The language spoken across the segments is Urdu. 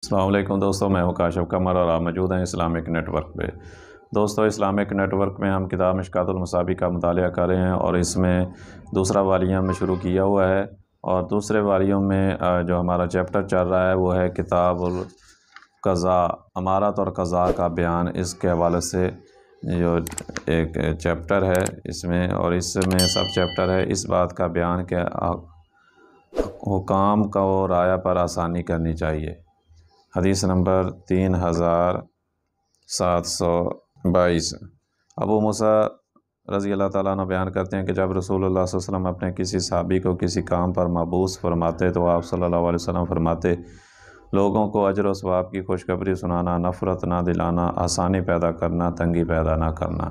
السلام علیکم دوستوں، میں ہوں کاشف قمر اور آپ موجود ہیں اسلامک نیٹ ورک پہ۔ دوستوں، اسلامک نیٹ ورک میں ہم کتاب مشکوٰۃ المصابیح کا مطالعہ کر رہے ہیں اور اس میں دوسرا والیوم میں شروع کیا ہوا ہے، اور دوسرے والیوم میں جو ہمارا چیپٹر چل رہا ہے وہ ہے کتاب القضاء، امارت اور قضاء کا بیان۔ اس کے حوالے سے جو ایک چیپٹر ہے اس میں، اور اس میں سب چیپٹر ہے اس بات کا بیان کہ حکام کو رعایا پر آسانی کرنی چاہیے۔ حدیث نمبر 3722۔ ابو موسیٰ رضی اللہ تعالیٰ عنہ بیان کرتے ہیں کہ جب رسول اللہ صلی اللہ علیہ وسلم اپنے کسی صحابی کو کسی کام پر مبعوث فرماتے تو آپ صلی اللہ علیہ وسلم فرماتے، لوگوں کو اجر و ثواب کی خوشخبری سنانا، نفرت نہ دلانا، آسانی پیدا کرنا، تنگی پیدا نہ کرنا۔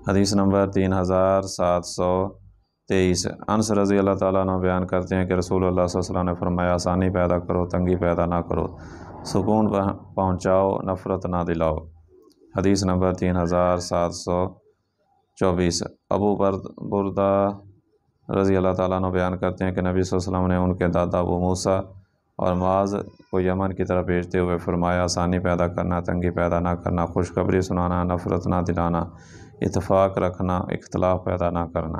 حدیث نمبر 3723۔ انس رضی اللہ تعالیٰ عنہ بیان کرتے ہیں کہ رسول اللہ صلی اللہ علیہ وسلم نے فرمایا، آسانی پیدا کرو، تنگی پیدا نہ کرو، سکون پہنچاؤ، نفرت نہ دلاؤ۔ حدیث نمبر 3724۔ ابو بردہ رضی اللہ تعالیٰ عنہ بیان کرتے ہیں کہ نبی صلی اللہ علیہ وسلم نے ان کے دادا ابو موسیٰ اور معاذ کو یمن کی طرف بھیجتے ہوئے فرمایا، آسانی پیدا کرنا، تنگی پیدا نہ کرنا، خوشخبری سنانا، نفرت نہ دلانا، اتفاق رکھنا، اختلاف پیدا نہ کرنا۔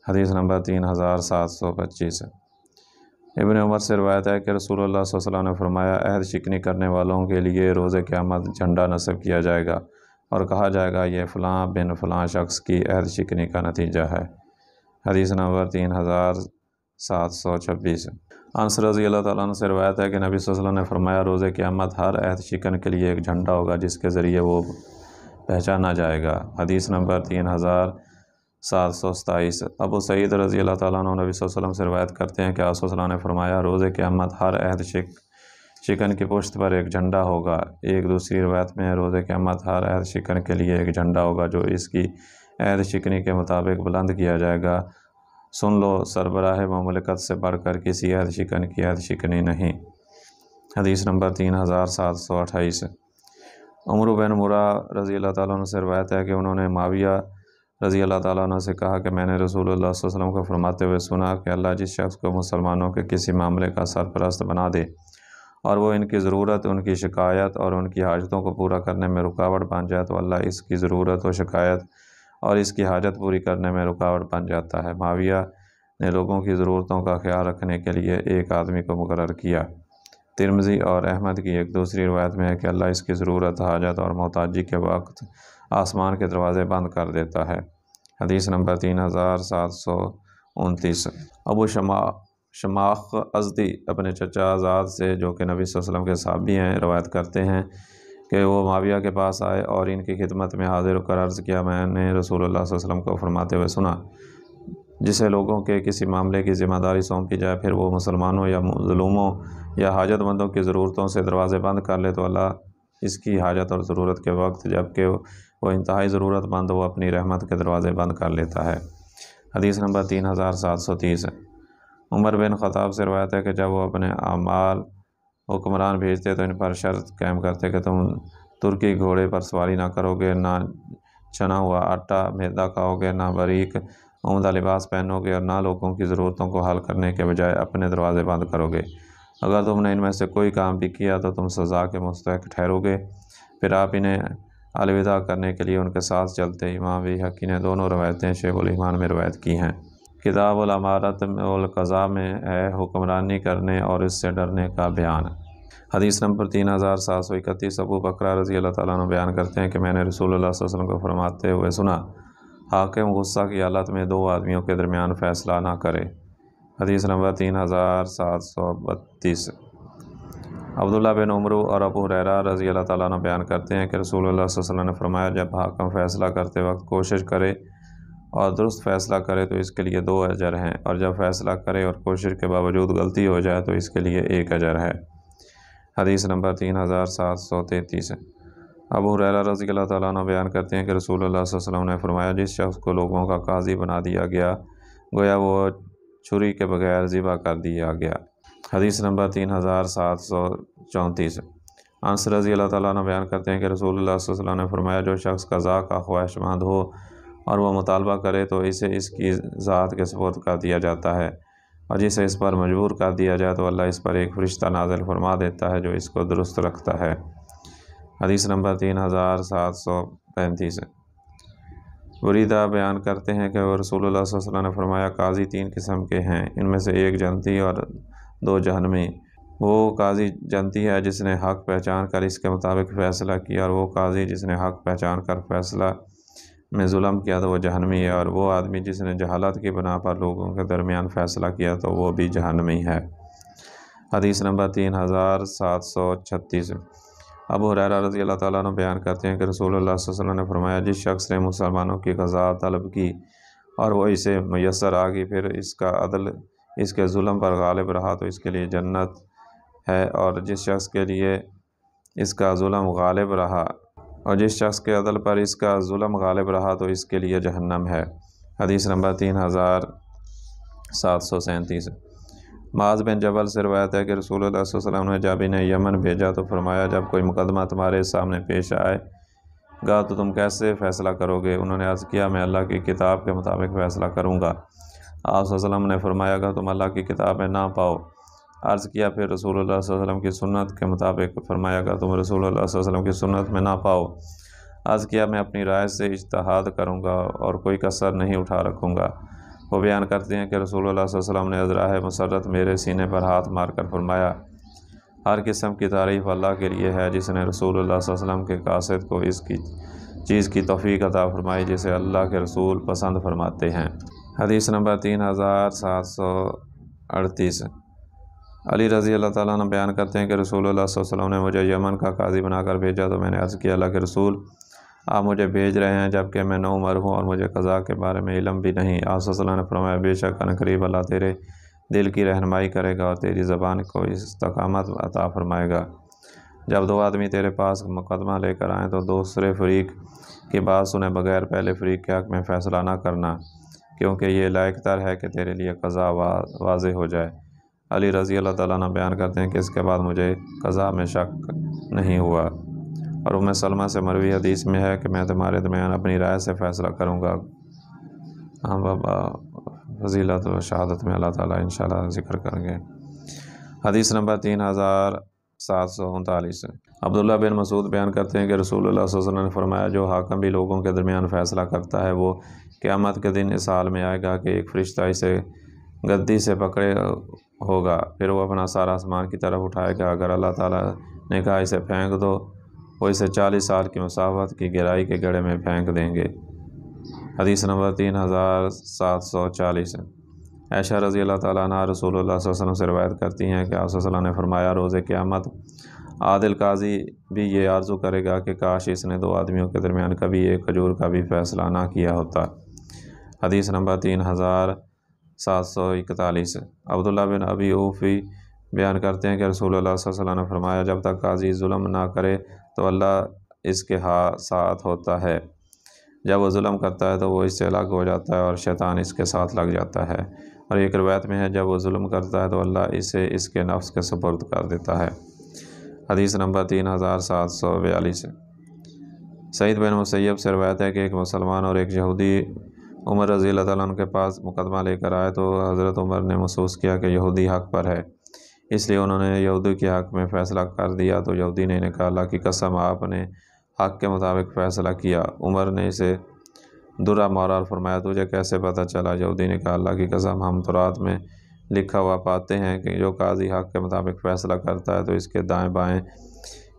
حدیث نمبر 3725۔ ابن عمر سے روایت ہے کہ رسول اللہ صلی اللہ علیہ وسلم نے فرمایا، عہد شکنی کرنے والوں کے لیے روز قیامت جھنڈا نصب کیا جائے گا اور کہا جائے گا، یہ فلاں بن فلاں شخص کی عہد شکنی کا نتیجہ ہے۔ حدیث نمبر 3726۔ انس رضی اللہ تعالیٰ عنہ سے روایت ہے کہ نبی صلی اللہ علیہ وسلم نے فرمایا، روز قیامت ہر عہد شکن کے لیے ایک جھنڈا ہوگا جس کے ذریعے وہ پہچانا جائے گا۔ حدیث نمبر 3727۔ ابو سعید رضی اللہ تعالیٰ عنہ نبی صلی اللہ علیہ وسلم سے روایت کرتے ہیں کہ آپ صلی اللہ علیہ وسلم نے فرمایا، روز قیامت ہر عہد شکن کی پشت پر ایک جھنڈا ہوگا۔ ایک دوسری روایت میں روز قیامت ہر عہد شکن کے لیے ایک جھنڈا ہوگا جو اس کی عہد شکنی کے مطابق بلند کیا جائے گا۔ سن لو، سربراہ مملکت سے بڑھ کر کسی عہد شکن کی عہد شکنی نہیں۔ حدیث نمبر 3728۔ عمر بن مرہ رضی اللہ تعالیٰ عنہ سے روایت ہے کہ انہوں نے معاویہ رضی اللہ تعالیٰ عنہ سے کہا کہ میں نے رسول اللہ صلی اللہ علیہ وسلم کو فرماتے ہوئے سنا کہ اللہ جس شخص کو مسلمانوں کے کسی معاملے کا سرپرست بنا دے اور وہ ان کی ضرورت، ان کی شکایت اور ان کی حاجتوں کو پورا کرنے میں رکاوٹ بن جائے تو اللہ اس کی ضرورت و شکایت اور اس کی حاجت پوری کرنے میں رکاوٹ بن جاتا ہے۔ معاویہ نے لوگوں کی ضرورتوں کا خیال رکھنے کے لیے ایک آدمی کو مقرر کیا۔ ترمذی اور احمد کی ایک دوسری روایت میں ہے کہ اللہ اس کی ضرورت، حاجت اور محتاجی کے وقت آسمان کے دروازے بند کر دیتا ہے۔ حدیث نمبر 3729۔ ابو شماخ ازدی اپنے چچا زاد سے، جو کہ نبی صلی اللہ علیہ وسلم کے صحابی ہیں، روایت کرتے ہیں کہ وہ معاویہ کے پاس آئے اور ان کی خدمت میں حاضر ہو کر عرض کیا، میں نے رسول اللہ صلی اللہ علیہ وسلم کو فرماتے ہوئے سنا، جسے لوگوں کے کسی معاملے کی ذمہ داری سونپی جائے، پھر وہ مسلمانوں یا مظلوموں یا حاجت مندوں کی ضرورتوں سے دروازے بند کر لے تو اللہ اس کی حاجت اور ضرورت کے وقت جبکہ وہ انتہائی ضرورت مند وہ اپنی رحمت کے دروازے بند کر لیتا ہے۔ حدیث نمبر 3730۔ عمر بن خطاب سے روایت ہے کہ جب وہ اپنے اعمال حکمران بھیجتے تو ان پر شرط قائم کرتے کہ تم ترکی گھوڑے پر سواری نہ کرو گے، نہ چھنا ہوا آٹا میدا کھاؤ گے، نہ باریک عمدہ لباس پہنو گے، اور نہ لوگوں کی ضرورتوں کو حل کرنے کے بجائے اپنے دروازے بند کرو گے۔ اگر تم نے ان میں سے کوئی کام بھی کیا تو تم سزا کے مستحق ٹھہرو گے۔ پھر آپ انہیں الوداع کرنے کے لیے ان کے ساتھ چلتے۔ امام بیہقی نے دونوں روایتیں شیخ الایمان میں روایت کی ہیں۔ کتاب الامارت والقضاء میں ہے حکمرانی کرنے اور اس سے ڈرنے کا بیان۔ حدیث نمبر 3731۔ ابو بکر رضی اللہ تعالیٰ عنہ بیان کرتے ہیں کہ میں نے رسول اللہ صلی اللہ علیہ وسلم کو فرماتے ہوئے سنا، حاکم غصہ کی حالت میں دو آدمیوں کے درمیان فیصلہ نہ کرے۔ حدیث نمبر 3732۔ عبداللہ بن عمر اور ابو ہریرہ رضی اللہ تعالیٰ عنہ بیان کرتے ہیں کہ رسول اللہ صلی اللہ علیہ وسلم نے فرمایا، جب حاکم فیصلہ کرتے وقت کوشش کرے اور درست فیصلہ کرے تو اس کے لیے 2 اجر ہیں، اور جب فیصلہ کرے اور کوشش کے باوجود غلطی ہو جائے تو اس کے لیے 1 اجر ہے۔ حدیث نمبر 3733۔ ابو ہریرہ رضی اللہ تعالیٰ عنہ بیان کرتے ہیں کہ رسول اللہ صلی اللہ علیہ وسلم نے فرمایا، جس شخص کو لوگوں کا قاضی بنا دیا گیا گویا وہ چھری کے بغیر ذبح کر دیا گیا۔ حدیث نمبر 3734۔ انس رضی اللہ تعالیٰ عنہ بیان کرتے ہیں کہ رسول اللہ صلی اللہ علیہ وسلم نے فرمایا، جو شخص قضاء کا خواہش مند ہو اور وہ مطالبہ کرے تو اسے اس کی ذات کے سپرد کر دیا جاتا ہے، اور جسے اس پر مجبور کر دیا جائے تو اللہ اس پر ایک فرشتہ نازل فرما دیتا ہے جو اس کو درست رکھتا ہے۔ حدیث نمبر 3735۔ بریدہ بیان کرتے ہیں کہ رسول اللہ صلی اللہ علیہ وسلم نے فرمایا قاضی 3 قسم کے ہیں، ان میں سے ایک جنتی اور 2 جہنمی۔ وہ قاضی جنتی ہے جس نے حق پہچان کر اس کے مطابق فیصلہ کیا، اور وہ قاضی جس نے حق پہچان کر فیصلہ میں ظلم کیا تو وہ جہنمی ہے، اور وہ آدمی جس نے جہالت کی بنا پر لوگوں کے درمیان فیصلہ کیا تو وہ بھی جہنمی ہے۔ حدیث نمبر 3736۔ ابو ہریرہ رضی اللہ تعالیٰ عنہ بیان کرتے ہیں کہ رسول اللہ صلی اللہ علیہ وسلم نے فرمایا جس شخص نے مسلمانوں کی قضا طلب کی اور وہ اسے میسر آ گئی، پھر اس کا عدل اس کے ظلم پر غالب رہا تو اس کے لیے جنت ہے، اور جس شخص کے لیے اس کا ظلم غالب رہا اور جس شخص کے عدل پر اس کا ظلم غالب رہا تو اس کے لیے جہنم ہے۔ حدیث نمبر 3737۔ معاذ بن جبل سے روایت ہے کہ رسول اللہ صلی اللہ علیہ وسلم نے جب انہیں یمن بھیجا تو فرمایا جب کوئی مقدمہ تمہارے سامنے پیش آئے گا تو تم کیسے فیصلہ کرو گے؟ انہوں نے عرض کیا میں اللہ کی کتاب کے مطابق فیصلہ کروں گا۔ آپ صلی اللہ علیہ وسلم نے فرمایا اگر تم اللہ کی کتاب میں نہ پاؤ؟ عرض کیا پھر رسول اللہ صلی اللہ علیہ وسلم کی سنت کے مطابق؟ فرمایا اگر تم رسول اللہ صلی اللہ علیہ وسلم کی سنت میں نہ پاؤ؟ عرض کیا میں اپنی رائے سے اجتہاد کروں گا اور کوئی کسر نہیں اٹھا رکھوں گا۔ وہ بیان کرتے ہیں کہ رسول اللہ صلی اللہ علیہ وسلم نے ازراہ مسرت میرے سینے پر ہاتھ مار کر فرمایا ہر قسم کی تعریف اللہ کے لیے ہے جس نے رسول اللہ صلی اللہ علیہ وسلم کے قاصد کو اس کی چیز کی توفیق عطا فرمائی جسے اللہ کے رسول پسند فرماتے ہیں۔ حدیث نمبر 3738۔ علی رضی اللہ تعالیٰ عنہ بیان کرتے ہیں کہ رسول اللہ صلی اللہ علیہ وسلم نے مجھے یمن کا قاضی بنا کر بھیجا تو میں نے عرض کیا اللہ کے رسول آپ مجھے بھیج رہے ہیں جبکہ میں نوعمر ہوں اور مجھے قضاء کے بارے میں علم بھی نہیں۔ آپ صلی اللہ علیہ وسلم نے فرمایا بے شک عنقریب اللہ تیرے دل کی رہنمائی کرے گا اور تیری زبان کو استقامت عطا فرمائے گا۔ جب 2 آدمی تیرے پاس مقدمہ لے کر آئیں تو دوسرے فریق کی بات سنے بغیر پہلے فریق کے حق میں فیصلہ نہ کرنا، کیونکہ یہ لائق تر ہے کہ تیرے لیے قضاء واضح ہو جائے۔ علی رضی اللہ تعالیٰ عنہ بیان کرتے ہیں کہ اس کے بعد مجھے قضاء میں شک نہیں ہوا، اور ام سلمہ سے مروی حدیث میں ہے کہ میں تمہارے درمیان اپنی رائے سے فیصلہ کروں گا۔ ہم فضیلت و شہادت میں اللہ تعالیٰ انشاءاللہ ذکر کریں گے۔ حدیث نمبر 3739۔ عبداللہ بن مسعود بیان کرتے ہیں کہ رسول اللہ صلی اللہ علیہ وسلم نے فرمایا جو حاکم بھی لوگوں کے درمیان فیصلہ کرتا ہے وہ قیامت کے دن اس حال میں آئے گا کہ ایک فرشتہ اسے گدی سے پکڑے ہوگا، پھر وہ اپنا سارا آسمان کی طرف اٹھائے گا، اگر اللہ تعالیٰ نے کہا اسے پھینک دو وہ اسے 40 سال کی مسافت کی گہرائی کے گڑھے میں پھینک دیں گے۔ حدیث نمبر 3740۔ عائشہ رضی اللہ تعالیٰ عنہ رسول اللہ صلی اللہ علیہ وسلم سے روایت کرتی ہیں کہ آپ صلی اللہ علیہ وسلم نے فرمایا روز قیامت عادل قاضی بھی یہ آرزو کرے گا کہ کاش اس نے 2 آدمیوں کے درمیان کبھی ایک کھجور کا بھی فیصلہ نہ کیا ہوتا۔ حدیث نمبر 3741۔ عبداللہ بن ابی اوفی بیان کرتے ہیں کہ رسول اللہ صلی اللہ علیہ وسلم نے فرمایا جب تک قاضی ظلم نہ کرے تو اللہ اس کے ساتھ ہوتا ہے، جب وہ ظلم کرتا ہے تو وہ اس سے الگ ہو جاتا ہے اور شیطان اس کے ساتھ لگ جاتا ہے، اور ایک روایت میں ہے جب وہ ظلم کرتا ہے تو اللہ اسے اس کے نفس کے سپرد کر دیتا ہے۔ حدیث نمبر 3742۔ سعید بن مسیب سے روایت ہے کہ ایک مسلمان اور ایک یہودی عمر رضی اللہ تعالیٰ عنہ کے پاس مقدمہ لے کر آئے تو حضرت عمر نے محسوس کیا کہ یہودی حق پر ہے، اس لیے انہوں نے یہودی کے حق میں فیصلہ کر دیا تو یہودی نے کہا اللہ کی قسم آپ نے حق کے مطابق فیصلہ کیا۔ عمر نے اسے درہ مارا اور فرمایا تجھے کیسے پتہ چلا؟ یہودی نے کہا اللہ کی قسم ہم تورات میں لکھا ہوا پاتے ہیں کہ جو قاضی حق کے مطابق فیصلہ کرتا ہے تو اس کے دائیں بائیں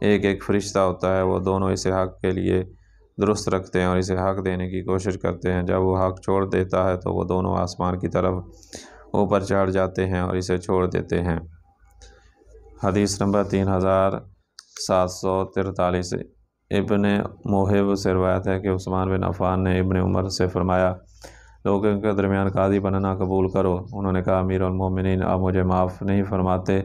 ایک ایک فرشتہ ہوتا ہے، وہ دونوں اسے حق کے لیے درست رکھتے ہیں اور اسے حق دینے کی کوشش کرتے ہیں، جب وہ حق چھوڑ دیتا ہے تو وہ دونوں آسمان کی طرف اوپر چڑھ جاتے ہیں اور اسے چھوڑ دیتے ہیں۔ حدیث نمبر 3743۔ ابن موہب سے روایت ہے کہ عثمان بن عفان نے ابن عمر سے فرمایا لوگوں کے درمیان قاضی بننا قبول کرو۔ انہوں نے کہا امیر المومنین آپ مجھے معاف نہیں فرماتے؟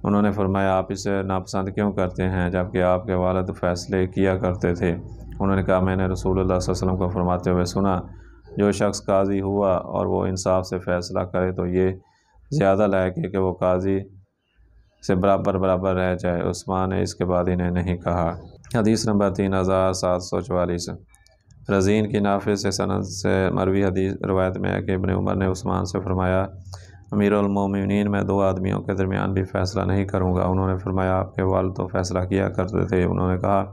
انہوں نے فرمایا آپ اسے ناپسند کیوں کرتے ہیں جبکہ آپ کے والد فیصلے کیا کرتے تھے؟ انہوں نے کہا میں نے رسول اللہ صلی اللہ علیہ وسلم کو فرماتے ہوئے سنا جو شخص قاضی ہوا اور وہ انصاف سے فیصلہ کرے تو یہ زیادہ لائق ہے کہ وہ قاضی سے برابر رہ جائے۔ عثمان نے اس کے بعد انہیں نہیں کہا۔ حدیث نمبر 3744۔ رزین کی نافع سے سند سے مروی حدیث روایت میں ہے کہ ابن عمر نے عثمان سے فرمایا امیر المومنین میں 2 آدمیوں کے درمیان بھی فیصلہ نہیں کروں گا۔ انہوں نے فرمایا آپ کے والد تو فیصلہ کیا کرتے تھے۔ انہوں نے کہا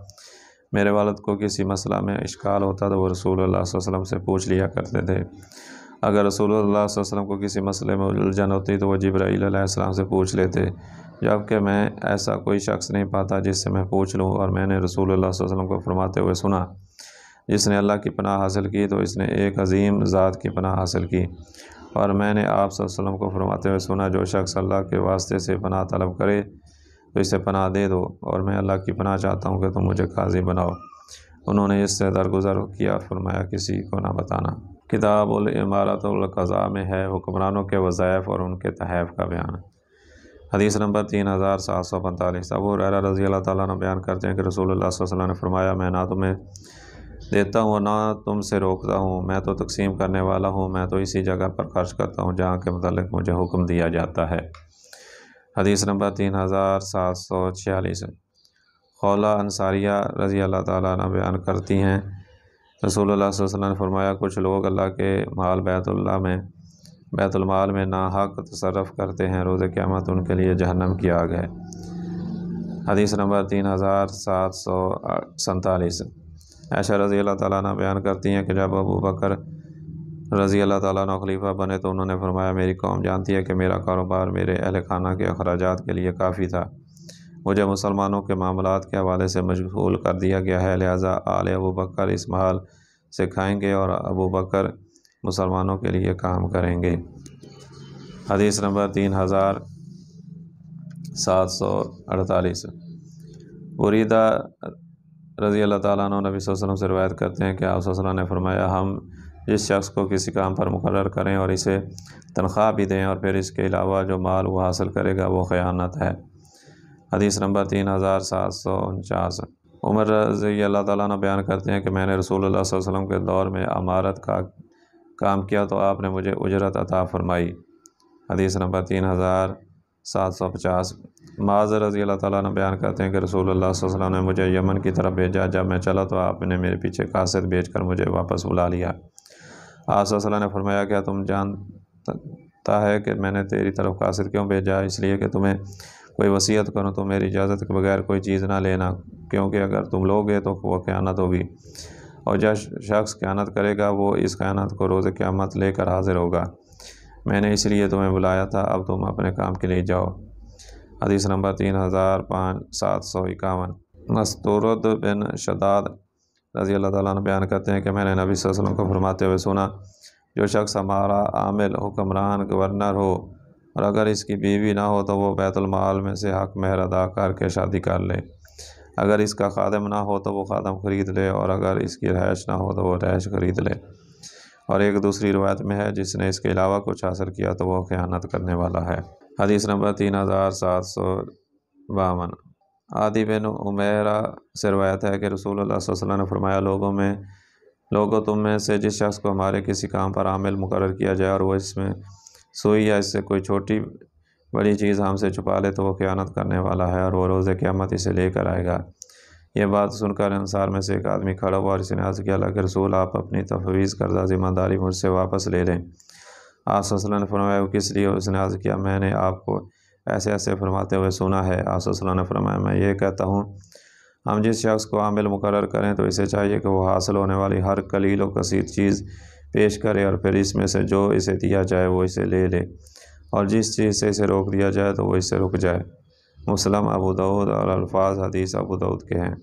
میرے والد کو کسی مسئلہ میں اشکال ہوتا تو وہ رسول اللہ صلی اللہ علیہ وسلم سے پوچھ لیا کرتے تھے۔ اگر رسول اللہ صلی اللہ علیہ وسلم کو کسی مسئلے میں الجھن ہوتی تو وہ جبرائیل علیہ السلام سے پوچھ لیتے، جبکہ میں ایسا کوئی شخص نہیں پاتا جس سے میں پوچھ لوں۔ اور میں نے رسول اللہ صلی اللہ علیہ وسلم کو فرماتے ہوئے سنا، جس نے اللہ کی پناہ حاصل کی تو اس نے ایک عظیم ذات کی پناہ حاصل کی۔ اور میں نے آپ صلی اللہ علیہ وسلم کو فرماتے ہوئے سنا، جو شخص اللہ کے واسطے سے پناہ طلب کرے تو اسے پناہ دے دو، اور میں اللہ کی پناہ چاہتا ہوں کہ تم مجھے قاضی بناؤ۔ انہوں نے اس سے درگزر کیا، فرمایا کسی کو نہ بتانا۔ کتاب الامارۃ القضاء میں ہے حکمرانوں کے وظائف اور ان کے تحائف کا بیان۔ حدیث نمبر 3745۔ ابو ہریرہ رضی اللہ تعالیٰ عنہ بیان کرتے ہیں کہ رسول اللہ صلی اللہ علیہ وسلم نے فرمایا میں نہ تمہیں دیتا ہوں اور نہ تم سے روکتا ہوں، میں تو تقسیم کرنے والا ہوں، میں تو اسی جگہ پر خرچ کرتا ہوں جہاں کے متعلق مجھے حکم دیا جاتا ہے۔ حدیث نمبر 3746۔ خولہ انصاریہ رضی اللہ تعالیٰ عنہ بیان کرتی ہیں رسول اللہ صلی اللہ علیہ وسلم نے فرمایا کچھ لوگ اللہ کے مال بیت المال میں ناحق تصرف کرتے ہیں، روز قیامت ان کے لیے جہنم کی آگ ہے۔ حدیث نمبر 3747۔ عائشہ رضی اللہ تعالیٰ عنہ بیان کرتی ہیں کہ جب ابو بکر رضی اللہ تعالیٰ عنہ خلیفہ بنے تو انہوں نے فرمایا میری قوم جانتی ہے کہ میرا کاروبار میرے اہل خانہ کے اخراجات کے لیے کافی تھا، مجھے مسلمانوں کے معاملات کے حوالے سے مشغول کر دیا گیا ہے، لہٰذا آل ابو بکر اس مال سے کھائیں گے اور ابو بکر مسلمانوں کے لیے کام کریں گے۔ حدیث نمبر 3748۔ بریدہ رضی اللہ تعالیٰ عنہ نبی صلی اللہ علیہ وسلم سے روایت کرتے ہیں کہ آپ صلی اللہ علیہ وسلم نے فرمایا ہم جس شخص کو کسی کام پر مقرر کریں اور اسے تنخواہ بھی دیں اور پھر اس کے علاوہ جو مال وہ حاصل کرے گا وہ خیانت ہے۔ حدیث نمبر 3749۔ عمر رضی اللہ تعالیٰ عنہ بیان کرتے ہیں کہ میں نے رسول اللہ صلی اللہ علیہ وسلم کے دور میں امارت کا کام کیا تو آپ نے مجھے اجرت عطا فرمائی۔ حدیث نمبر 3750۔ معاذ رضی اللہ تعالیٰ عنہ بیان کرتے ہیں کہ رسول اللہ صلی اللہ علیہ وسلم نے مجھے یمن کی طرف بھیجا، جب میں چلا تو آپ نے میرے پیچھے قاصد بھیج کر مجھے واپس بلا لیا۔ آپ صلی اللہ علیہ وسلم نے فرمایا کیا تم جانتا ہے کہ میں نے تیری طرف قاصد کیوں بھیجا؟ اس لیے کہ تمہیں کوئی وصیت کروں تو میری اجازت کے بغیر کوئی چیز نہ لینا، کیونکہ اگر تم لوگے تو وہ خیانت ہوگی، اور جو شخص خیانت کرے گا وہ اس خیانت کو روز قیامت لے کر حاضر ہوگا۔ میں نے اس لیے تمہیں بلایا تھا، اب تم اپنے کام کے لیے جاؤ۔ حدیث نمبر 3751۔ مستورد بن شداد رضی اللہ تعالیٰ عنہ بیان کرتے ہیں کہ میں نے نبی صلی اللہ علیہ وسلم کو فرماتے ہوئے سنا جو شخص ہمارا عامل، حکمران، گورنر ہو اور اگر اس کی بیوی نہ ہو تو وہ بیت المال میں سے حق مہر ادا کر کے شادی کر لے، اگر اس کا خادم نہ ہو تو وہ خادم خرید لے، اور اگر اس کی رہائش نہ ہو تو وہ رہائش خرید لے۔ اور ایک دوسری روایت میں ہے جس نے اس کے علاوہ کچھ حاصل کیا تو وہ خیانت کرنے والا ہے۔ حدیث نمبر 3752۔ عادی بن عمیرہ سے روایت ہے کہ رسول اللہ صلی اللہ علیہ وسلم نے فرمایا لوگوں تم میں سے جس شخص کو ہمارے کسی کام پر عامل مقرر کیا جائے اور وہ اس میں سوئی یا اس سے کوئی چھوٹی بڑی چیز ہم سے چھپا لے تو وہ خیانت کرنے والا ہے اور وہ روز قیامت اسے لے کر آئے گا۔ یہ بات سن کر انصار میں سے ایک آدمی کھڑا ہوا اور اس نے عرض کیا اللہ کے رسول آپ اپنی تفویض کردہ ذمہ داری مجھ سے واپس لے لیں۔ آپ صلی اللہ علیہ وسلم نے فرمایا وہ کس لیے؟ اس نے عرض کیا میں نے آپ کو ایسے ایسے فرماتے ہوئے سنا ہے۔ آپ صلی اللہ علیہ وسلم نے فرمایا میں یہ کہتا ہوں ہم جس شخص کو عامل مقرر کریں تو اسے چاہیے کہ وہ حاصل ہونے والی ہر قلیل و کثیر چیز پیش کرے اور پھر اس میں سے جو اسے دیا جائے وہ اسے لے لے، اور جس چیز سے اسے روک دیا جائے تو وہ اس سے رک جائے۔ مسلم، ابو داؤد، اور الفاظ حدیث ابو داؤد کے ہیں۔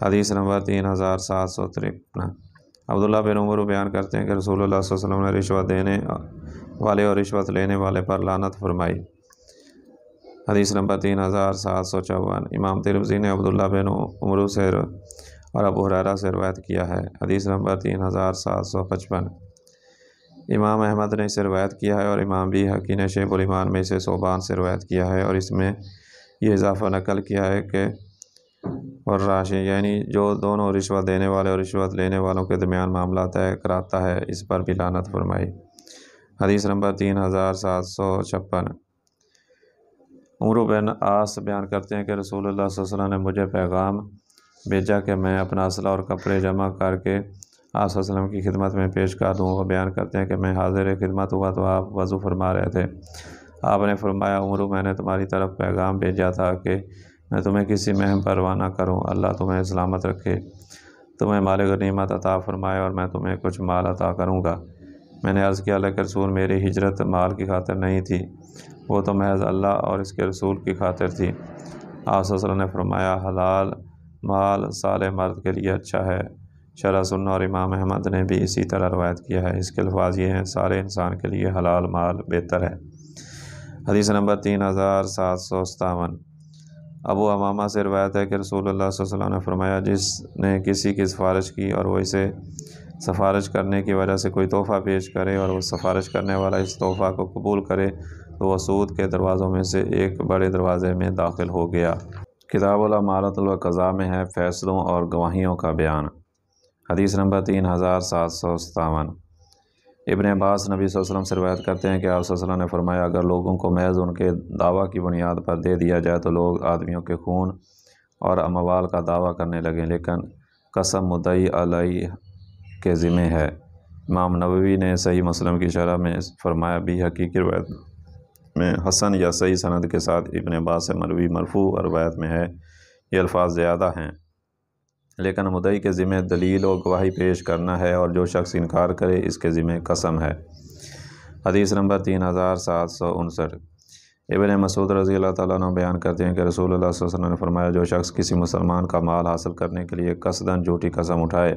حدیث نمبر 3753۔ عبداللہ بن عمر بیان کرتے ہیں کہ رسول اللہ صلی اللہ علیہ وسلم نے رشوت دینے والے اور رشوت لینے والے پر لعنت فرمائی۔ حدیث نمبر 3754۔ امام ترمذی نے عبداللہ بن عمر سے اور ابو ہریرہ سے روایت کیا ہے۔ حدیث نمبر 3755۔ امام احمد نے اسے روایت کیا ہے اور امام بیہقی نے شعب الایمان میں اسے ثوبان سے روایت کیا ہے، اور اس میں یہ اضافہ نقل کیا ہے کہ والراشی یعنی جو دونوں رشوت دینے والے اور رشوت لینے والوں کے درمیان معاملہ طے کراتا ہے اس پر بھی لعنت فرمائی۔ حدیث نمبر 3756۔ عمرو بن عاص بیان کرتے ہیں کہ رسول اللہ صلی اللہ علیہ وسلم نے مجھے پیغام بھیجا کہ میں اپنا اسلحہ اور کپڑے جمع کر کے آپ صلی اللہ علیہ وسلم کی خدمت میں پیش کر دوں۔ وہ بیان کرتے ہیں کہ میں حاضر خدمت ہوا تو آپ وضو فرما رہے تھے۔ آپ نے فرمایا عمرو میں نے تمہاری طرف پیغام بھیجا تھا کہ میں تمہیں کسی مہم پر روانہ کروں، اللہ تمہیں سلامت رکھے، تمہیں مال غنیمت عطا فرمائے اور میں تمہیں کچھ مال عطا کروں گا۔ میں نے عرض کیا اللہ کے رسول میری ہجرت مال کی خاطر نہیں تھی، وہ تو محض اللہ اور اس کے رسول کی خاطر تھی۔ آپ صلی اللہ علیہ وسلم نے فرمایا حلال مال صالح مرد کے لیے اچھا ہے۔ شرح سنہ اور امام احمد نے بھی اسی طرح روایت کیا ہے۔ اس کے الفاظ یہ ہیں سارے انسان کے لیے حلال مال بہتر ہے۔ حدیث نمبر 3757۔ ابو امامہ سے روایت ہے کہ رسول اللہ صلی اللہ علیہ وسلم نے فرمایا جس نے کسی کی سفارش کی اور وہ اسے سفارش کرنے کی وجہ سے کوئی تحفہ پیش کرے اور وہ سفارش کرنے والا اس تحفہ کو قبول کرے تو وہ سود کے دروازوں میں سے ایک بڑے دروازے میں داخل ہو گیا۔ کتاب الامارۃ والقضاء میں ہے فیصلوں اور گواہیوں کا بیان۔ حدیث نمبر 3757۔ ابن عباس نبی صلی اللہ علیہ وسلم سے روایت کرتے ہیں کہ آپ صلی اللہ علیہ وسلم نے فرمایا اگر لوگوں کو محض ان کے دعویٰ کی بنیاد پر دے دیا جائے تو لوگ آدمیوں کے خون اور اموال کا دعویٰ کرنے لگیں، لیکن قسم مدعی علیہ کے ذمہ ہے۔ امام نووی نے صحیح مسلم کی شرح میں فرمایا بھی حقیقی روایت میں حسن یا صحیح سند کے ساتھ ابن عباس سے مروی مرفوع روایت میں ہے یہ الفاظ زیادہ ہیں، لیکن مدعی کے ذمہ دلیل و گواہی پیش کرنا ہے اور جو شخص انکار کرے اس کے ذمہ قسم ہے۔ حدیث نمبر 3759۔ ابن مسعود رضی اللہ تعالیٰ عنہ بیان کرتے ہیں کہ رسول اللہ صلی اللہ علیہ وسلم نے فرمایا جو شخص کسی مسلمان کا مال حاصل کرنے کے لیے قصداً جھوٹی قسم اٹھائے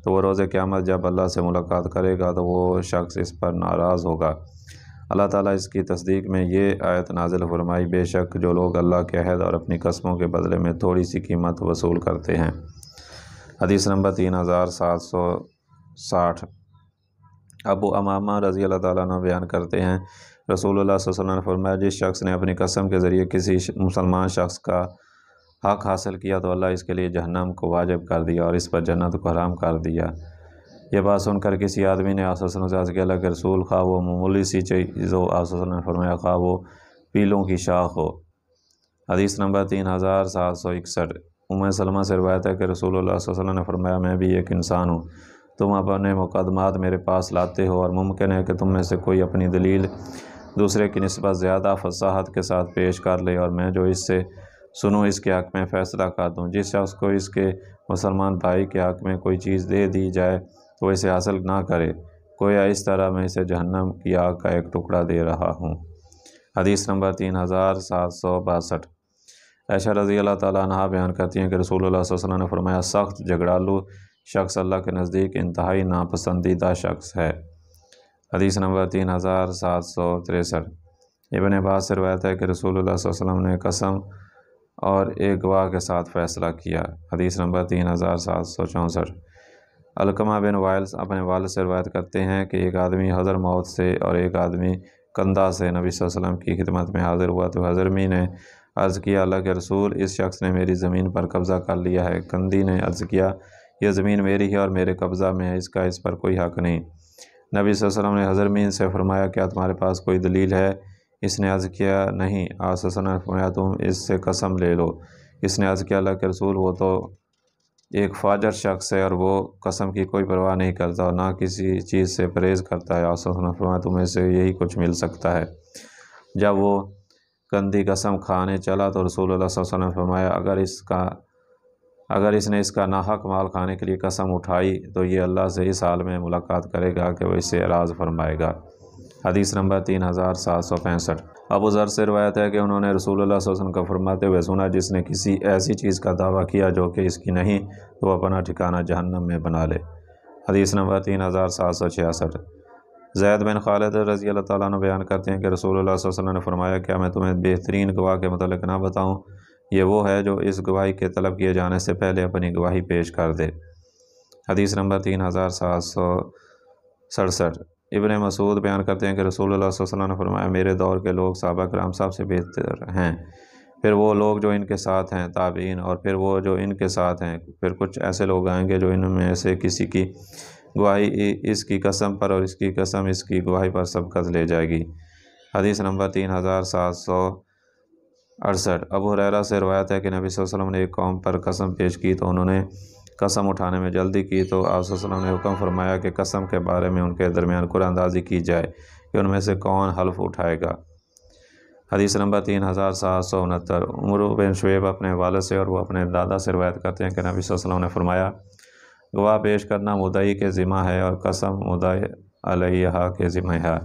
تو وہ روز قیامت جب اللہ سے ملاقات کرے گا تو وہ شخص اس پر ناراض ہوگا۔ اللہ تعالیٰ اس کی تصدیق میں یہ آیت نازل فرمائی بے شک جو لوگ اللہ کے عہد اور اپنی قسموں کے بدلے میں تھوڑی سی قیمت وصول کرتے ہیں۔ حدیث نمبر 3760۔ ابو امامہ رضی اللہ تعالیٰ عنہ بیان کرتے ہیں رسول اللہ صلی اللہ علیہ وسلم نے فرمایا جس شخص نے اپنی قسم کے ذریعے کسی مسلمان شخص کا حق حاصل کیا تو اللہ اس کے لیے جہنم کو واجب کر دیا اور اس پر جنت کو حرام کر دیا۔ یہ بات سن کر کسی آدمی نے آپ صلی اللہ علیہ وسلم سے عرض کیا اللہ کے رسول خواہ وہ معمولی سی چیز ہو، آپ صلی اللہ علیہ وسلم نے فرمایا خواہ وہ پیلوں کی شاخ ہو۔ حدیث نمبر 3761۔ ام سلمہ سے روایت ہے کہ رسول اللہ صلی اللہ علیہ وسلم نے فرمایا میں بھی ایک انسان ہوں، تم اپنے مقدمات میرے پاس لاتے ہو اور ممکن ہے کہ تم میں سے کوئی اپنی دلیل دوسرے کی نسبت زیادہ فصاحت کے ساتھ پیش کر لے اور میں جو اس سے سنوں اس کے حق میں فیصلہ کر دوں۔ جس شخص کو اس کے مسلمان بھائی کے حق میں کوئی چیز دے دی جائے تو وہ اسے حاصل نہ کرے، گویا اس طرح میں اسے جہنم کی آگ کا ایک ٹکڑا دے رہا ہوں۔ حدیث نمبر 3762۔ عائشہ رضی اللہ تعالیٰ عنہ بیان کرتی ہیں کہ رسول اللہ صلی اللہ علیہ وسلم نے فرمایا سخت جھگڑالو شخص اللہ کے نزدیک انتہائی ناپسندیدہ شخص ہے۔ حدیث نمبر 3763۔ ابن عباس سے روایت ہے کہ رسول اللہ صلی اللہ علیہ وسلم نے قسم اور ایک گواہ کے ساتھ فیصلہ کیا۔ حدیث نمبر 3764۔ علقمہ بن وائل اپنے والد سے روایت کرتے ہیں کہ ایک آدمی حضرموت سے اور ایک آدمی کندہ سے نبی صلی اللہ علیہ وسلم کی خدمت میں حاضر ہوا تو حضرمی نے عرض کیا اللہ کے رسول اس شخص نے میری زمین پر قبضہ کر لیا ہے۔ کندی نے عرض کیا یہ زمین میری ہے اور میرے قبضہ میں ہے، اس پر کوئی حق نہیں۔ نبی صلی اللہ علیہ وسلم نے حضرمی سے فرمایا کیا تمہارے پاس کوئی دلیل ہے؟ اس نے عرض کیا نہیں۔ آپ صلی اللہ علیہ وسلم نے فرمایا تم اس سے قسم لے لو۔ اس نے عرض کیا اللہ کے رسول وہ تو ایک فاجر شخص ہے اور وہ قسم کی کوئی پرواہ نہیں کرتا اور نہ کسی چیز سے پرہیز کرتا ہے۔ آپ صلی اللہ علیہ وسلم نے فرمایا تمہیں سے یہی کچھ مل سکتا ہے۔ جب وہ کندی قسم کھانے چلا تو رسول اللہ صلی اللہ علیہ وسلم نے فرمایا اگر اس نے اس کا ناحق مال کھانے کے لیے قسم اٹھائی تو یہ اللہ سے اس حال میں ملاقات کرے گا کہ وہ اس سے اعراض فرمائے گا۔ حدیث نمبر 3765۔ ابو ذر سے روایت ہے کہ انہوں نے رسول اللہ صلی اللہ علیہ وسلم کا فرماتے ہوئے سنا جس نے کسی ایسی چیز کا دعویٰ کیا جو کہ اس کی نہیں تو وہ اپنا ٹھکانہ جہنم میں بنا لے۔ حدیث نمبر 3766۔ زید بن خالد رضی اللہ تعالیٰ عنہ بیان کرتے ہیں کہ رسول اللہ صلی اللہ علیہ وسلم نے فرمایا کیا میں تمہیں بہترین گواہ کے متعلق نہ بتاؤں؟ یہ وہ ہے جو اس گواہی کے طلب کیے جانے سے پہلے اپنی گواہی پیش کر دے۔ حدیث نمبر 3767۔ ابن مسعود بیان کرتے ہیں کہ رسول اللہ صلی اللہ علیہ وسلم نے فرمایا میرے دور کے لوگ صحابہ کرام سب سے بہتر ہیں، پھر وہ لوگ جو ان کے ساتھ ہیں تابعین، اور پھر وہ جو ان کے ساتھ ہیں، پھر کچھ ایسے لوگ آئیں گے جو ان میں سے کسی کی گواہی اس کی قسم پر اور اس کی قسم اس کی گواہی پر سبقت لے جائے گی۔ حدیث نمبر 3768۔ ابو ہریرہ سے روایت ہے کہ نبی صلی اللہ علیہ وسلم نے ایک قوم پر قسم پیش کی تو انہوں نے قسم اٹھانے میں جلدی کی تو آپ صلی اللہ علیہ وسلم نے حکم فرمایا کہ قسم کے بارے میں ان کے درمیان قرعہ اندازی کی جائے کہ ان میں سے کون حلف اٹھائے گا۔ حدیث نمبر 3769۔ عمرو بن شعیب اپنے والد سے اور وہ اپنے دادا سے روایت کرتے ہیں کہ نبی صلی اللہ علیہ وسلم نے فرمایا، گواہ پیش کرنا مدعی کے ذمہ ہے اور قسم مدعی علیہ کے ذمہ ہے۔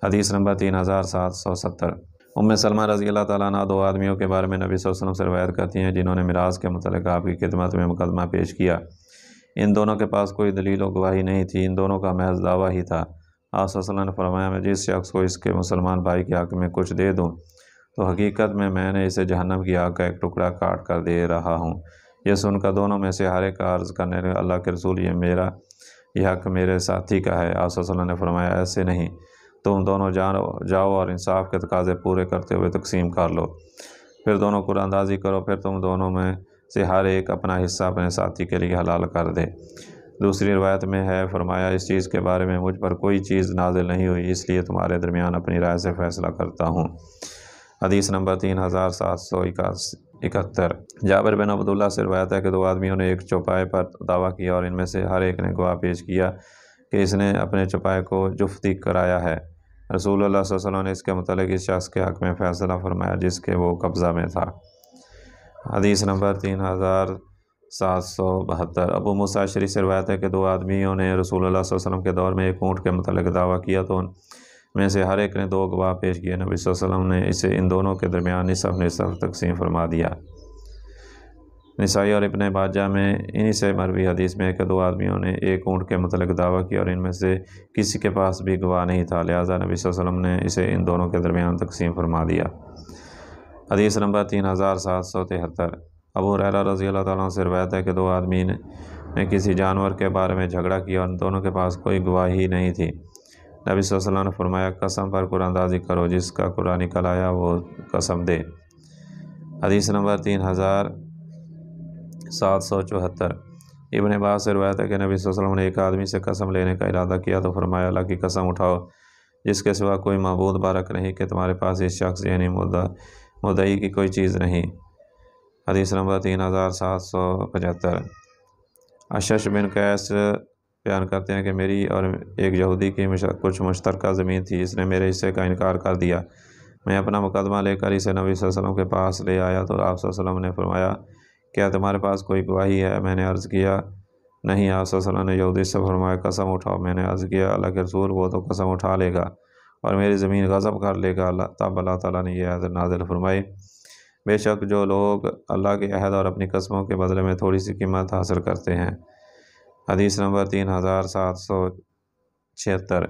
حدیث نمبر 3770۔ ام سلمہ رضی اللہ تعالیٰ عنہ دو آدمیوں کے بارے میں نبی صلی اللہ علیہ وسلم سے روایت کرتی ہیں جنہوں نے میراث کے متعلق آپ کی خدمت میں مقدمہ پیش کیا۔ ان دونوں کے پاس کوئی دلیل و گواہی نہیں تھی، ان دونوں کا محض دعویٰ ہی تھا۔ آپ صلی اللہ علیہ وسلم نے فرمایا، میں جس شخص کو اس کے مسلمان بھائی کے حق میں کچھ دے دوں تو حقیقت میں نے اسے جہنم کی آگ کا ایک ٹکڑا کاٹ کر دے رہا ہوں۔ یہ سن کر دونوں میں سے ہر ایک کا عرض کرنے لگے، اللہ کے رسول، یہ حق میرے ساتھی کا ہے۔ آپ صلی اللہ علیہ وسلم نے فرمایا، ایسے نہیں، تم دونوں جاؤ اور انصاف کے تقاضے پورے کرتے ہوئے تقسیم کر لو، پھر دونوں قرعہ اندازی کرو، پھر تم دونوں میں سے ہر ایک اپنا حصہ اپنے ساتھی کے لیے حلال کر دے۔ دوسری روایت میں ہے، فرمایا، اس چیز کے بارے میں مجھ پر کوئی چیز نازل نہیں ہوئی، اس لیے تمہارے درمیان اپنی رائے سے فیصلہ کرتا ہوں۔ حدیث نمبر 3771۔ جابر بن عبداللہ سے روایت ہے کہ دو آدمیوں نے ایک چوپائے پر دعویٰ کیا اور ان میں سے ہر ایک نے گواہ پیش کیا کہ اس نے اپنے چوپائے کو جفتی کرایا ہے۔ رسول اللہ صلی اللہ علیہ وسلم نے اس کے متعلق اس شخص کے حق میں فیصلہ فرمایا جس کے وہ قبضہ میں تھا۔ حدیث نمبر 3772۔ ابو موسیٰ اشعری سے روایت ہے کہ دو آدمیوں نے رسول اللہ صلی اللہ علیہ وسلم کے دور میں ایک اونٹ کے متعلق دعویٰ کیا تو ان میں سے ہر ایک نے دو گواہ پیش کیے۔ نبی صلی اللہ علیہ وسلم نے اسے ان دونوں کے درمیان نصف تقسیم فرما دیا۔ نسائی اور ابن ماجہ میں انہی سے مروی حدیث میں ہے کہ دو آدمیوں نے ایک اونٹ کے متعلق دعویٰ کیا اور ان میں سے کسی کے پاس بھی گواہ نہیں تھا، لہٰذا نبی صلی اللہ علیہ وسلم نے اسے ان دونوں کے درمیان تقسیم فرما دیا۔ حدیث نمبر 3773۔ ابو ہریرہ رضی اللہ تعالیٰ عنہ سے روایت ہے کہ دو آدمی نے کسی جانور کے بارے میں جھگڑا کیا اور ان دونوں کے پاس کوئی گواہی نہیں تھی۔ نبی صلی اللہ علیہ وسلم نے فرمایا، قسم پر قرعہ اندازی کرو، جس کا قرعہ نکل آیا وہ قسم دے۔ حدیث نمبر 3774۔ ابن عباس سے روایت ہے کہ نبی صلی اللہ علیہ وسلم نے ایک آدمی سے قسم لینے کا ارادہ کیا تو فرمایا، اللہ کی قسم اٹھاؤ جس کے سوا کوئی معبود بارک نہیں کہ تمہارے پاس اس شخص یعنی مدعی کی کوئی چیز نہیں۔ حدیث نمبر 3775۔ اشش بن قیس بیان کرتے ہیں کہ میری اور ایک یہودی کی کچھ مشترکہ زمین تھی، اس نے میرے حصے کا انکار کر دیا۔ میں اپنا مقدمہ لے کر اسے نبی صلی اللہ علیہ وسلم کے پاس لے آیا تو آپ صلی اللہ علیہ وسلم نے فرمایا، کیا تمہارے پاس کوئی گواہی ہے؟ میں نے عرض کیا، نہیں۔ آپ صلی اللہ علیہ وسلم نے یہودی سے فرمایا، قسم اٹھاؤ۔ میں نے عرض کیا، اللہ کے رسول، وہ تو قسم اٹھا لے گا اور میری زمین غصب کر لے گا۔ تب اللہ تعالیٰ نے یہ آیت نازل فرمائی، بے شک جو لوگ اللہ کے عہد اور اپنی قسموں کے بدلے میں تھوڑی سی قیمت حاصل کرتے ہیں۔ حدیث نمبر 3776۔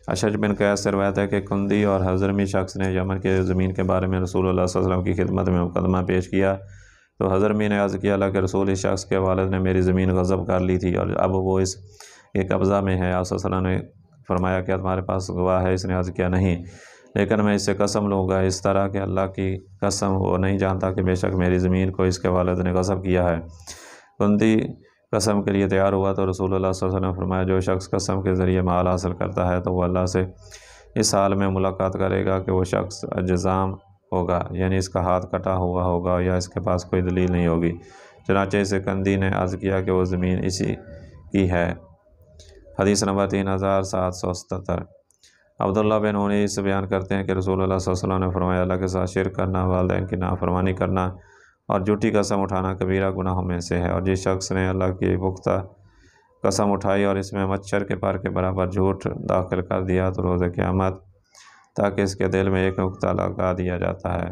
اشج بن قیس سے روایت ہے کہ کندی اور حضرمی شخص نے یمن کے زمین کے بارے میں رسول اللہ صلی اللہ علیہ وسلم کی خدمت میں مقدمہ پیش کیا تو حضرمی نے عرض کیا، اللہ کے رسول، اس شخص کے والد نے میری زمین غصب کر لی تھی اور اب وہ اس کے قبضہ میں ہے۔ آپ صلی اللہ علیہ وسلم نے فرمایا، کیا تمہارے پاس گواہ ہے؟ اس نے عرض کیا، نہیں، لیکن میں اس سے قسم لوں گا اس طرح کہ اللہ کی قسم وہ نہیں جانتا کہ بے شک میری زمین کو اس کے والد نے غصب کیا ہے۔ کندی قسم کے لیے تیار ہوا تو رسول اللہ صلی اللہ علیہ وسلم نے فرمایا، جو شخص قسم کے ذریعے مال حاصل کرتا ہے تو وہ اللہ سے اس حال میں ملاقات کرے گا کہ وہ شخص اجزام ہوگا، یعنی اس کا ہاتھ کٹا ہوا ہوگا یا اس کے پاس کوئی دلیل نہیں ہوگی۔ چنانچہ اسے کندی نے عرض کیا کہ وہ زمین اسی کی ہے۔ حدیث نمبر 3777۔ عبداللہ بن انیس بیان کرتے ہیں کہ رسول اللہ صلی اللہ علیہ وسلم نے فرمایا، اللہ کے ساتھ شرک کرنا، والدین کی نافرمانی کرنا اور جھوٹی قسم اٹھانا کبیرہ گناہوں میں سے ہے، اور جس شخص نے اللہ کی پختہ قسم اٹھائی اور اس میں مچھر کے پر کے برابر جھوٹ داخل کر دیا تو روز قیامت تاکہ اس کے دل میں ایک نقطہ لگا دیا جاتا ہے۔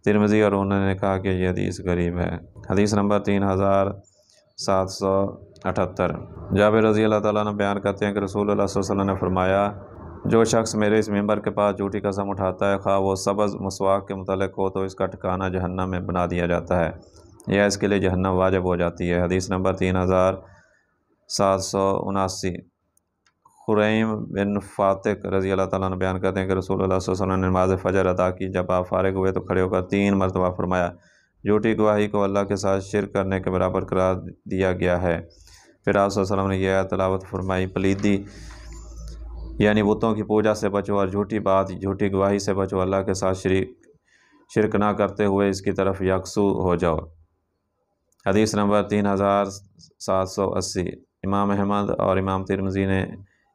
ترمذی اور انہوں نے کہا کہ یہ حدیث غریب ہے۔ حدیث نمبر 3778۔ جابر رضی اللہ تعالیٰ عنہ بیان کرتے ہیں کہ رسول اللہ صلی اللہ علیہ وسلم نے فرمایا، جو شخص میرے اس ممبر کے پاس جھوٹی قسم اٹھاتا ہے، خواہ وہ سبز مسواک کے متعلق ہو تو اس کا ٹھکانہ جہنم میں بنا دیا جاتا ہے یا اس کے لیے جہنم واجب ہو جاتی ہے۔ حدیث نمبر 3779۔ خریم بن فاتق رضی اللہ تعالیٰ عنہ بیان کرتے ہیں کہ رسول اللہ صلی اللہ علیہ وسلم نے نماز فجر ادا کی، جب آپ فارغ ہوئے تو کھڑے ہو کر 3 مرتبہ فرمایا، جھوٹی گواہی کو اللہ کے ساتھ شرک کرنے کے برابر قرار دیا گیا ہے۔ پھر آپ صلی اللہ علیہ وسلم نے یہ آیت تلاوت فرمائی، پلیدی یعنی بتوں کی پوجا سے بچو اور جھوٹی بات، جھوٹی گواہی سے بچو، اللہ کے ساتھ شرک نہ کرتے ہوئے اس کی طرف یکسو ہو جاؤ۔ حدیث نمبر 3780 امام احمد اور امام ترمذی نے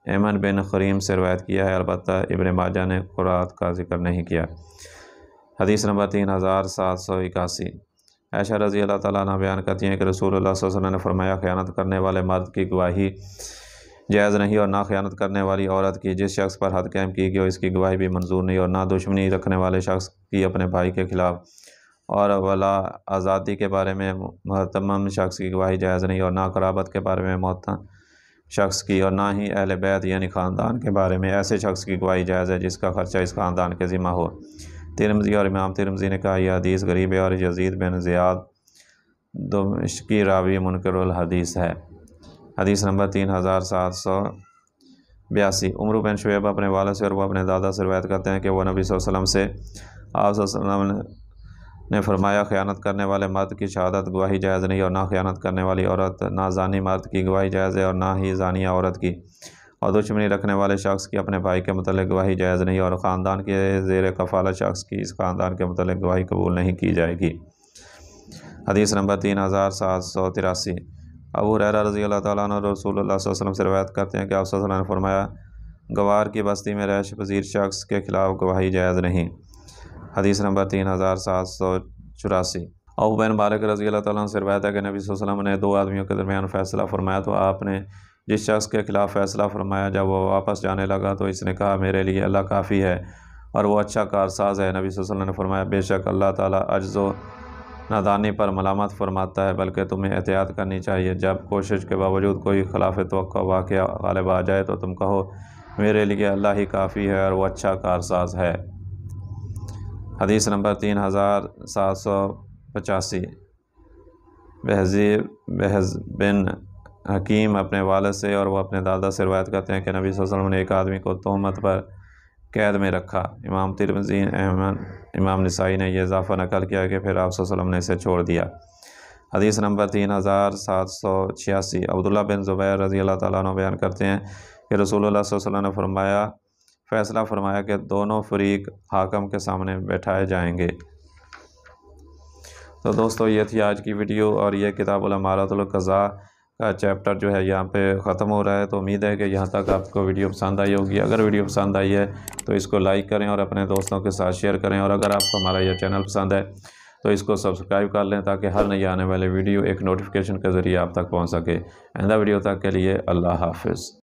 ایمن بن خریم سے روایت کیا ہے، البتہ ابن ماجہ نے قرات کا ذکر نہیں کیا۔ حدیث نمبر 3781 عائشہ رضی اللہ تعالیٰ عنہ بیان کرتی ہیں کہ رسول اللہ صلی اللہ علیہ وسلم نے فرمایا، خیانت کرنے والے مرد کی گواہی جائز نہیں اور نہ خیانت کرنے والی عورت کی۔ جس شخص پر حد قائم کی گئی اس کی گواہی بھی منظور نہیں، اور نہ دشمنی رکھنے والے شخص کی اپنے بھائی کے خلاف، اور ولا آزادی کے بارے میں محتمم شخص کی گواہی جائز نہیں، اور نہ قرابت کے بارے میں محتم شخص کی، اور نہ ہی اہل بیت یعنی خاندان کے بارے میں ایسے شخص کی گواہی جائز ہے جس کا خرچہ اس خاندان کے ذمہ ہو۔ ترمذی اور امام ترمذی نے کہا یہ حدیث غریب ہے، اور یزید بن زیاد دمشقی راوی منکر الحدیث ہے۔ حدیث نمبر 3782 عمر بن شعیب اپنے والد سے اور وہ اپنے دادا سے روایت کرتے ہیں کہ وہ نبی صلی اللہ علیہ وسلم سے آپ صلی اللہ علیہ وسلم نے فرمایا، خیانت کرنے والے مرد کی شہادت گواہی جائز نہیں، اور نہ خیانت کرنے والی عورت، نہ زانی مرد کی گواہی جائز ہے، اور نہ ہی زانیہ عورت کی، اور دشمنی رکھنے والے شخص کی اپنے بھائی کے متعلق گواہی جائز نہیں، اور خاندان کے زیر کفالت شخص کی اس خاندان کے متعلق گواہی قبول نہیں کی جائے گی۔ حدیث نمبر 3783 ابو ہریرہ رضی اللہ تعالیٰ عنہ رسول اللہ صلی اللہ علیہ وسلم سے روایت کرتے ہیں کہ آپ صلی اللہ علیہ وسلم نے فرمایا، گوار کی بستی میں رہائش پذیر شخص کے خلاف گواہی جائز نہیں۔ حدیث نمبر 3784 ابو بن مالک رضی اللہ تعالیٰ عنہ سے روایت ہے کہ نبی صلی اللہ علیہ وسلم نے دو آدمیوں کے درمیان فیصلہ فرمایا، تو آپ نے جس شخص کے خلاف فیصلہ فرمایا جب وہ واپس جانے لگا تو اس نے کہا، میرے لیے اللہ کافی ہے اور وہ اچھا کارساز ہے۔ نبی صلی اللہ علیہ وسلم نے فرمایا، بے شک اللہ تعالیٰ عجز و نادانی پر ملامت فرماتا ہے، بلکہ تمہیں احتیاط کرنی چاہیے۔ جب کوشش کے باوجود کوئی خلاف توقع واقعہ غالب آ جائے تو تم کہو، میرے لیے اللہ ہی کافی ہے اور وہ اچھا کارساز ہے۔ حدیث نمبر 3785 بہز بن حکیم اپنے والد سے اور وہ اپنے دادا سے روایت کرتے ہیں کہ نبی صلی اللہ علیہ وسلم نے ایک آدمی کو تہمت پر قید میں رکھا۔ امام ترمذی امام نسائی نے یہ اضافہ نقل کیا کہ پھر آپ صلی اللہ علیہ وسلم نے اسے چھوڑ دیا۔ حدیث نمبر 3786 عبداللہ بن زبیر رضی اللہ تعالیٰ عنہ بیان کرتے ہیں کہ رسول اللہ صلی اللہ علیہ وسلم نے فیصلہ فرمایا کہ دونوں فریق حاکم کے سامنے بیٹھائے جائیں گے۔ تو دوستو یہ تھی آج کی ویڈیو، اور یہ کتاب الامارۃ القضاء کا چیپٹر جو ہے یہاں پہ ختم ہو رہا ہے۔ تو امید ہے کہ یہاں تک آپ کو ویڈیو پسند آئی ہوگی۔ اگر ویڈیو پسند آئی ہے تو اس کو لائک کریں اور اپنے دوستوں کے ساتھ شیئر کریں، اور اگر آپ کو ہمارا یہ چینل پسند ہے تو اس کو سبسکرائب کر لیں تاکہ ہر نئی آنے والے ویڈیو ایک نوٹیفیکیشن کے ذریعے آپ تک پہنچ سکے۔ آئندہ ویڈیو تک کے لیے اللہ حافظ۔